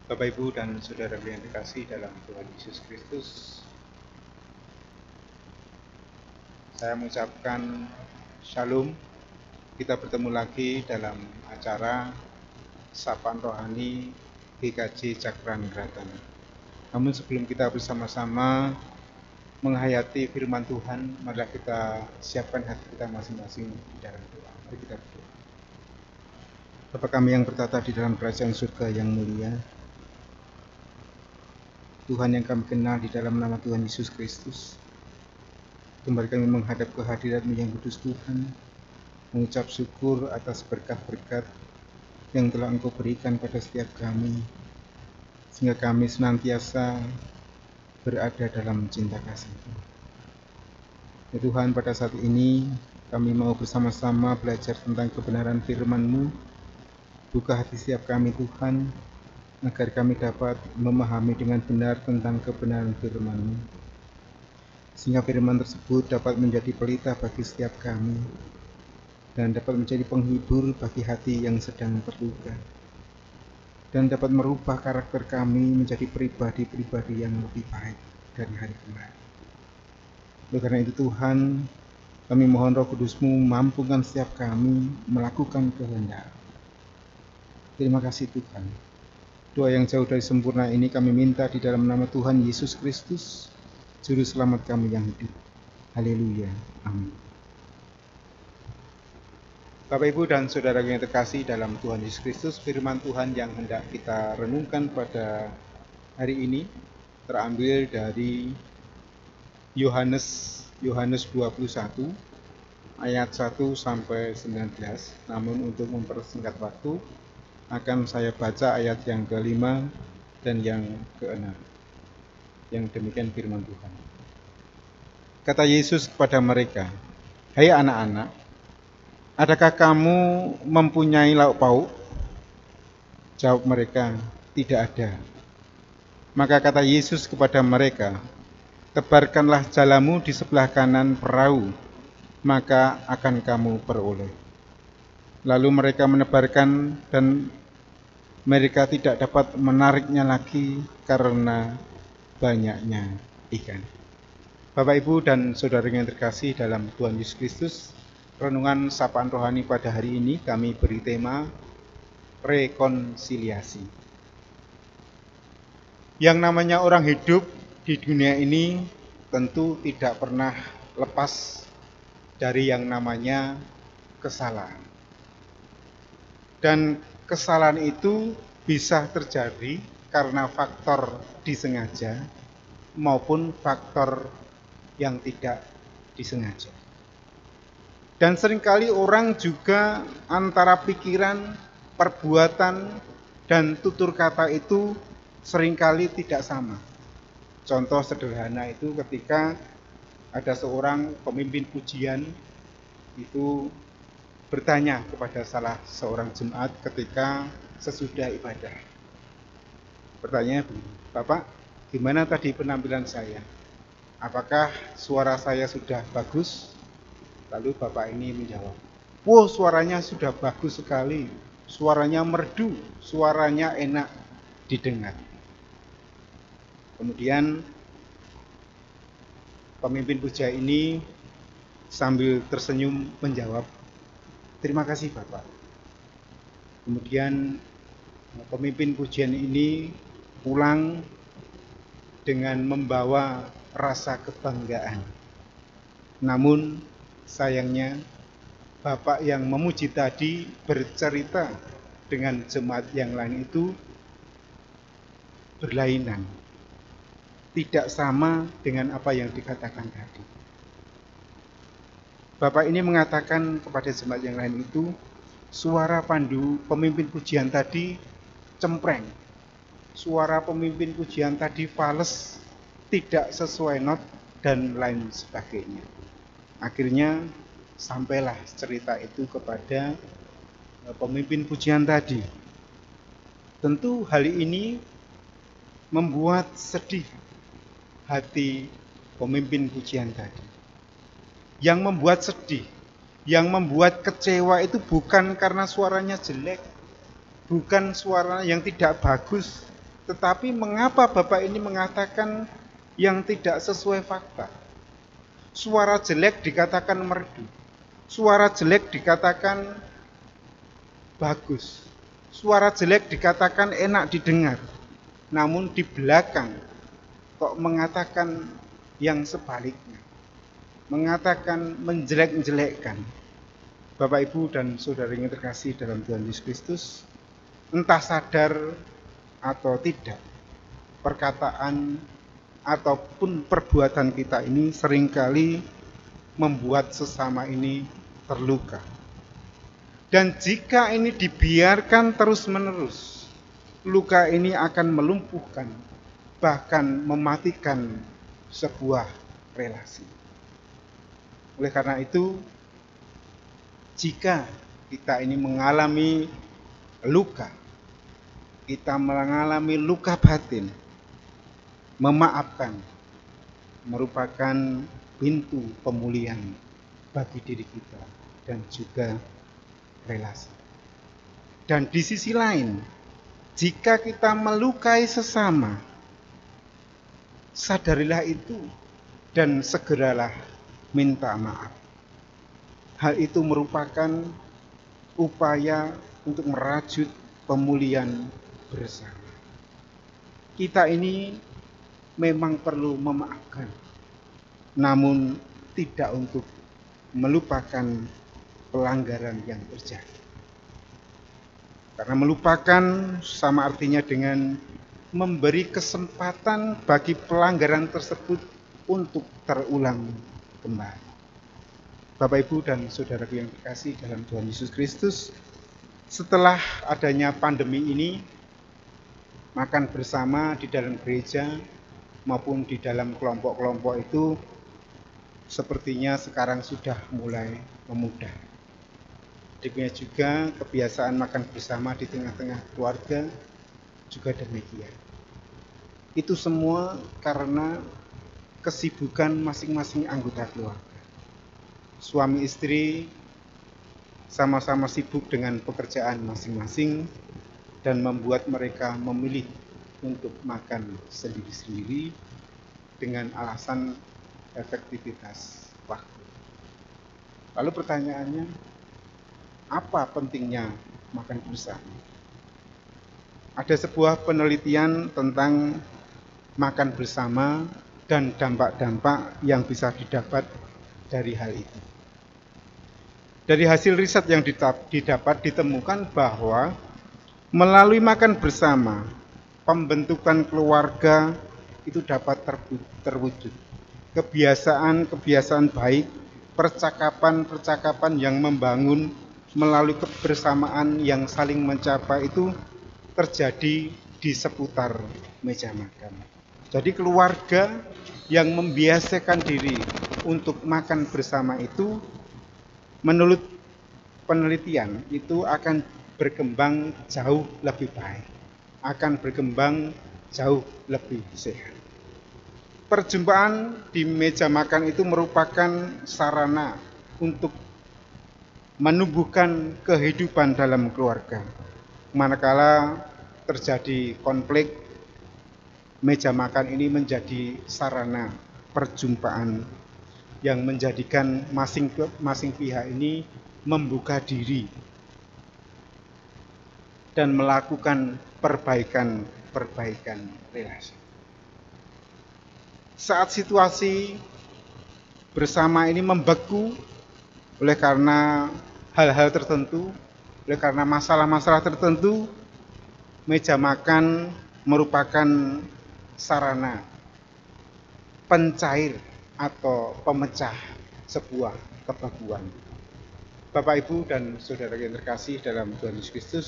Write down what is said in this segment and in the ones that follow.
Bapak, Ibu, dan saudara yang dikasihi dalam Tuhan Yesus Kristus, saya mengucapkan Shalom. Kita bertemu lagi dalam acara Sapaan Rohani GKJ Cakran Gratan. Namun sebelum kita bersama-sama menghayati firman Tuhan, mari kita siapkan hati kita masing-masing di dalam doa. Mari kita berdoa. Bapa kami yang bertata di dalam kerajaan surga yang mulia, Tuhan yang kami kenal di dalam nama Tuhan Yesus Kristus, kembali kami menghadap kehadirat-Mu yang kudus Tuhan, mengucap syukur atas berkat-berkat yang telah Engkau berikan pada setiap kami, sehingga kami senantiasa berada dalam cinta kasih-Mu. Ya Tuhan, pada saat ini kami mau bersama-sama belajar tentang kebenaran firman-Mu. Buka hati setiap kami Tuhan, agar kami dapat memahami dengan benar tentang kebenaran firman-Mu, sehingga firman tersebut dapat menjadi pelita bagi setiap kami dan dapat menjadi penghibur bagi hati yang sedang terluka, dan dapat merubah karakter kami menjadi pribadi-pribadi yang lebih baik dari hari kemarin. Oleh karena itu Tuhan, kami mohon Roh Kudus-Mu mampukan setiap kami melakukan kehendak. Terima kasih Tuhan. Doa yang jauh dari sempurna ini kami minta di dalam nama Tuhan Yesus Kristus, Juru Selamat kami yang hidup. Haleluya. Amin. Bapak, Ibu, dan saudara yang terkasih dalam Tuhan Yesus Kristus, firman Tuhan yang hendak kita renungkan pada hari ini terambil dari Yohanes 21 ayat 1 sampai 19. Namun untuk mempersingkat waktu, akan saya baca ayat yang kelima dan yang keenam. Yang demikian firman Tuhan. Kata Yesus kepada mereka, "Hai anak-anak, adakah kamu mempunyai lauk pauk?" Jawab mereka, "Tidak ada." Maka kata Yesus kepada mereka, "Tebarkanlah jalamu di sebelah kanan perahu, maka akan kamu peroleh." Lalu mereka menebarkan dan mereka tidak dapat menariknya lagi karena banyaknya ikan. Bapak, Ibu, dan saudara yang terkasih dalam Tuhan Yesus Kristus, renungan sapaan rohani pada hari ini kami beri tema rekonsiliasi. Yang namanya orang hidup di dunia ini tentu tidak pernah lepas dari yang namanya kesalahan. Dan kesalahan itu bisa terjadi karena faktor disengaja maupun faktor yang tidak disengaja. Dan seringkali orang juga antara pikiran, perbuatan, dan tutur kata itu seringkali tidak sama. Contoh sederhana itu ketika ada seorang pemimpin pujian itu bertanya kepada salah seorang jemaat ketika sesudah ibadah. Pertanyaannya begini, "Bapak, gimana tadi penampilan saya? Apakah suara saya sudah bagus?" Lalu bapak ini menjawab, "Wow, suaranya sudah bagus sekali. Suaranya merdu, suaranya enak didengar." Kemudian pemimpin puja ini sambil tersenyum menjawab, "Terima kasih Bapak." Kemudian pemimpin pujian ini pulang dengan membawa rasa kebanggaan. Namun sayangnya Bapak yang memuji tadi bercerita dengan jemaat yang lain itu berlainan, tidak sama dengan apa yang dikatakan tadi. Bapak ini mengatakan kepada jemaat yang lain itu, suara pandu pemimpin pujian tadi cempreng, suara pemimpin pujian tadi fales, tidak sesuai not, dan lain sebagainya. Akhirnya sampailah cerita itu kepada pemimpin pujian tadi. Tentu hal ini membuat sedih hati pemimpin pujian tadi. Yang membuat sedih, yang membuat kecewa itu bukan karena suaranya jelek, bukan suara yang tidak bagus, Tetapi mengapa Bapak ini mengatakan yang tidak sesuai fakta? Suara jelek dikatakan merdu. Suara jelek dikatakan bagus. Suara jelek dikatakan enak didengar. Namun di belakang kok mengatakan yang sebaliknya. Mengatakan menjelek-jelekkan. Bapak, Ibu, dan saudara yang terkasih dalam Tuhan Yesus Kristus, entah sadar atau tidak, perkataan ataupun perbuatan kita ini seringkali membuat sesama ini terluka. Dan jika ini dibiarkan terus-menerus, luka ini akan melumpuhkan, bahkan mematikan sebuah relasi. Oleh karena itu, jika kita ini mengalami luka, kita mengalami luka batin, memaafkan merupakan pintu pemulihan bagi diri kita dan juga relasi. Dan di sisi lain, jika kita melukai sesama, sadarilah itu dan segeralah minta maaf. Hal itu merupakan upaya untuk merajut pemulihan bersama. Kita ini memang perlu memaafkan, namun tidak untuk melupakan pelanggaran yang terjadi. Karena melupakan sama artinya dengan memberi kesempatan bagi pelanggaran tersebut untuk terulang kembali. Bapak, Ibu, dan saudaraku yang terkasih dalam Tuhan Yesus Kristus, setelah adanya pandemi ini, makan bersama di dalam gereja maupun di dalam kelompok-kelompok itu sepertinya sekarang sudah mulai memudar. Demikian juga kebiasaan makan bersama di tengah-tengah keluarga juga demikian. Itu semua karena kesibukan masing-masing anggota keluarga. Suami istri sama-sama sibuk dengan pekerjaan masing-masing dan membuat mereka memilih untuk makan sendiri-sendiri dengan alasan efektivitas waktu. Lalu pertanyaannya, apa pentingnya makan bersama? Ada sebuah penelitian tentang makan bersama dan dampak-dampak yang bisa didapat dari hal itu. Dari hasil riset yang didapat ditemukan bahwa melalui makan bersama, pembentukan keluarga itu dapat terwujud. Kebiasaan-kebiasaan baik, percakapan-percakapan yang membangun melalui kebersamaan yang saling mencapai itu terjadi di seputar meja makan. Jadi keluarga yang membiasakan diri untuk makan bersama itu, menurut penelitian itu akan berkembang jauh lebih baik, akan berkembang jauh lebih sehat. Perjumpaan di meja makan itu merupakan sarana untuk menumbuhkan kehidupan dalam keluarga. Manakala terjadi konflik, meja makan ini menjadi sarana perjumpaan yang menjadikan masing pihak ini membuka diri dan melakukan perbaikan relasi. Saat situasi bersama ini membeku oleh karena hal-hal tertentu, oleh karena masalah-masalah tertentu, meja makan merupakan sarana pencair atau pemecah sebuah kebeguan. Bapak, Ibu, dan saudara yang terkasih dalam Tuhan Yesus Kristus,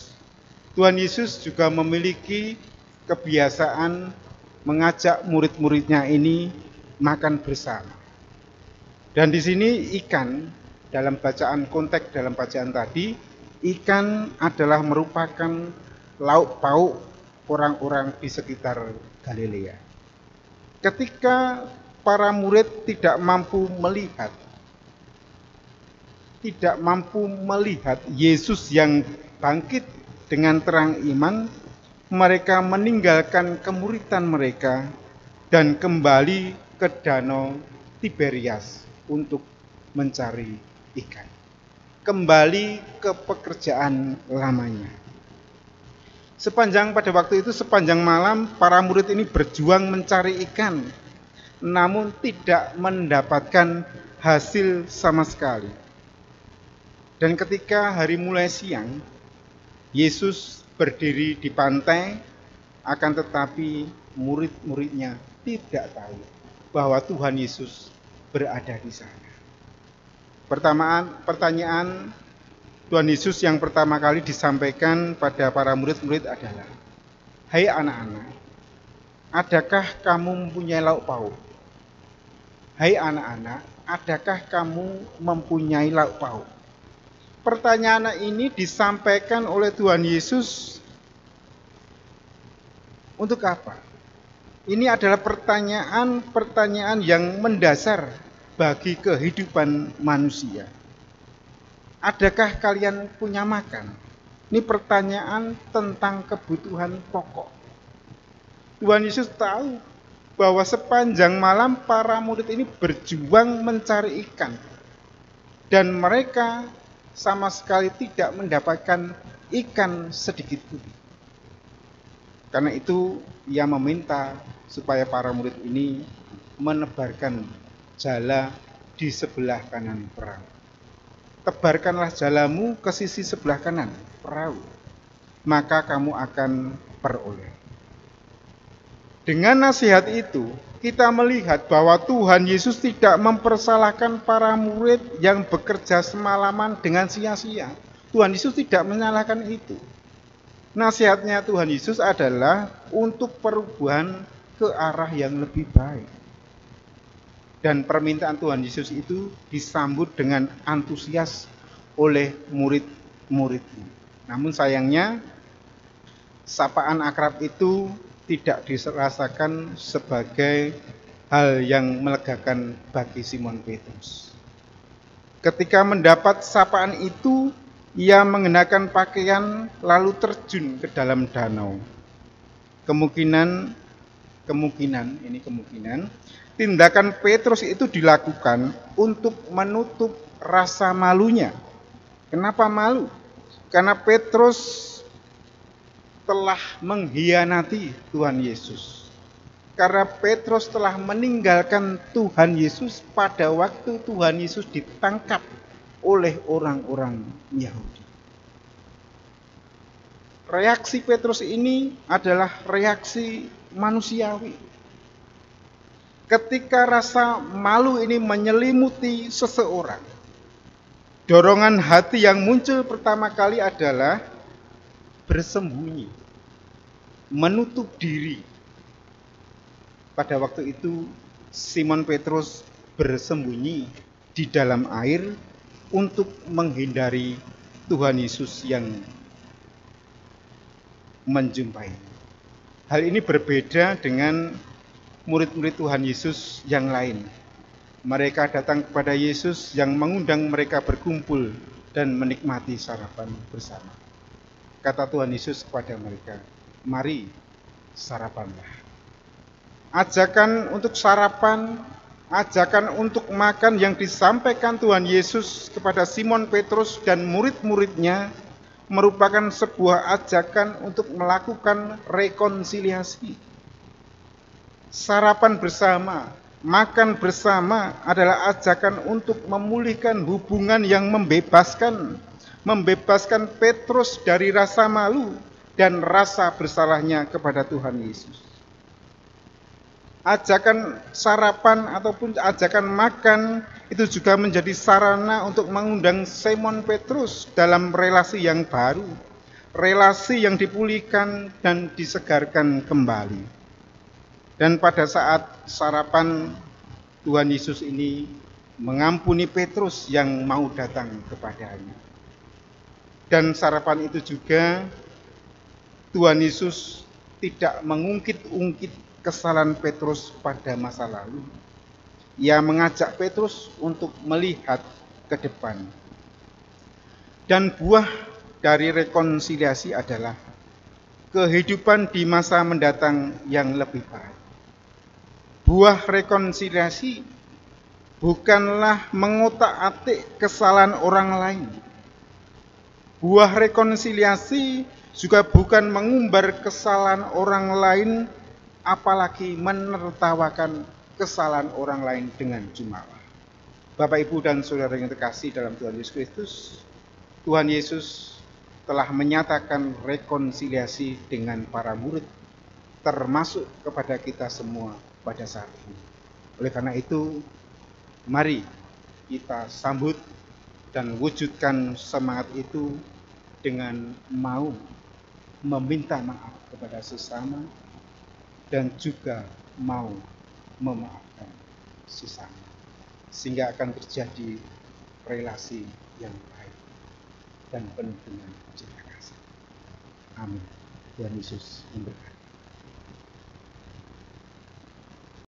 Tuhan Yesus juga memiliki kebiasaan mengajak murid-muridnya ini makan bersama. Dan di sini ikan, dalam bacaan konteks dalam bacaan tadi, ikan adalah merupakan lauk pauk orang-orang di sekitar Galilea. Ketika para murid tidak mampu melihat Yesus yang bangkit dengan terang iman, mereka meninggalkan kemuritan mereka dan kembali ke danau Tiberias untuk mencari ikan. Kembali ke pekerjaan lamanya. Pada waktu itu sepanjang malam para murid ini berjuang mencari ikan, namun tidak mendapatkan hasil sama sekali. Dan ketika hari mulai siang, Yesus berdiri di pantai, akan tetapi murid-muridnya tidak tahu bahwa Tuhan Yesus berada di sana. Pertanyaan Tuhan Yesus yang pertama kali disampaikan pada para murid-murid adalah, "Hai anak-anak, adakah kamu mempunyai lauk pauk?" Hai anak-anak, adakah kamu mempunyai lauk pauk? Pertanyaan ini disampaikan oleh Tuhan Yesus untuk apa? Ini adalah pertanyaan yang mendasar bagi kehidupan manusia. Adakah kalian punya makan? Ini pertanyaan tentang kebutuhan pokok. Tuhan Yesus tahu bahwa sepanjang malam para murid ini berjuang mencari ikan. Dan mereka sama sekali tidak mendapatkan ikan sedikit pun. Karena itu ia meminta supaya para murid ini menebarkan jala di sebelah kanan perahu. Tebarkanlah jalamu ke sisi sebelah kanan perahu, maka kamu akan peroleh. Dengan nasihat itu, kita melihat bahwa Tuhan Yesus tidak mempersalahkan para murid yang bekerja semalaman dengan sia-sia. Tuhan Yesus tidak menyalahkan itu. Nasihatnya Tuhan Yesus adalah untuk perubahan ke arah yang lebih baik. Dan permintaan Tuhan Yesus itu disambut dengan antusias oleh murid-muridnya. Namun sayangnya, sapaan akrab itu tidak dirasakan sebagai hal yang melegakan bagi Simon Petrus. Ketika mendapat sapaan itu, ia mengenakan pakaian lalu terjun ke dalam danau. Kemungkinan tindakan Petrus itu dilakukan untuk menutup rasa malunya. Kenapa malu? Karena Petrus telah mengkhianati Tuhan Yesus. Karena Petrus telah meninggalkan Tuhan Yesus pada waktu Tuhan Yesus ditangkap oleh orang-orang Yahudi. Reaksi Petrus ini adalah reaksi manusiawi. Ketika rasa malu ini menyelimuti seseorang, dorongan hati yang muncul pertama kali adalah bersembunyi, menutup diri. Pada waktu itu Simon Petrus bersembunyi di dalam air untuk menghindari Tuhan Yesus yang menjumpai. Hal ini berbeda dengan murid-murid Tuhan Yesus yang lain. Mereka datang kepada Yesus yang mengundang mereka berkumpul dan menikmati sarapan bersama. Kata Tuhan Yesus kepada mereka, "Mari sarapanlah." Ajakan untuk sarapan, ajakan untuk makan yang disampaikan Tuhan Yesus kepada Simon Petrus dan murid-muridnya merupakan sebuah ajakan untuk melakukan rekonsiliasi. Sarapan bersama, makan bersama adalah ajakan untuk memulihkan hubungan yang membebaskan Petrus dari rasa malu dan rasa bersalahnya kepada Tuhan Yesus. Ajakan sarapan ataupun ajakan makan itu juga menjadi sarana untuk mengundang Simon Petrus dalam relasi yang baru, relasi yang dipulihkan dan disegarkan kembali. Dan pada saat sarapan, Tuhan Yesus ini mengampuni Petrus yang mau datang kepadanya. Dan sarapan itu juga Tuhan Yesus tidak mengungkit-ungkit kesalahan Petrus pada masa lalu. Ia mengajak Petrus untuk melihat ke depan. Dan buah dari rekonsiliasi adalah kehidupan di masa mendatang yang lebih baik. Buah rekonsiliasi bukanlah mengotak-atik kesalahan orang lain. Buah rekonsiliasi juga bukan mengumbar kesalahan orang lain, apalagi menertawakan kesalahan orang lain dengan jumawa. Bapak, Ibu, dan saudara yang terkasih dalam Tuhan Yesus Kristus, Tuhan Yesus telah menyatakan rekonsiliasi dengan para murid, termasuk kepada kita semua pada saat ini. Oleh karena itu, mari kita sambut dan wujudkan semangat itu dengan mau meminta maaf kepada sesama dan juga mau memaafkan sesama, sehingga akan terjadi relasi yang baik dan penuh dengan cinta kasih. Amin. Tuhan Yesus memberkati.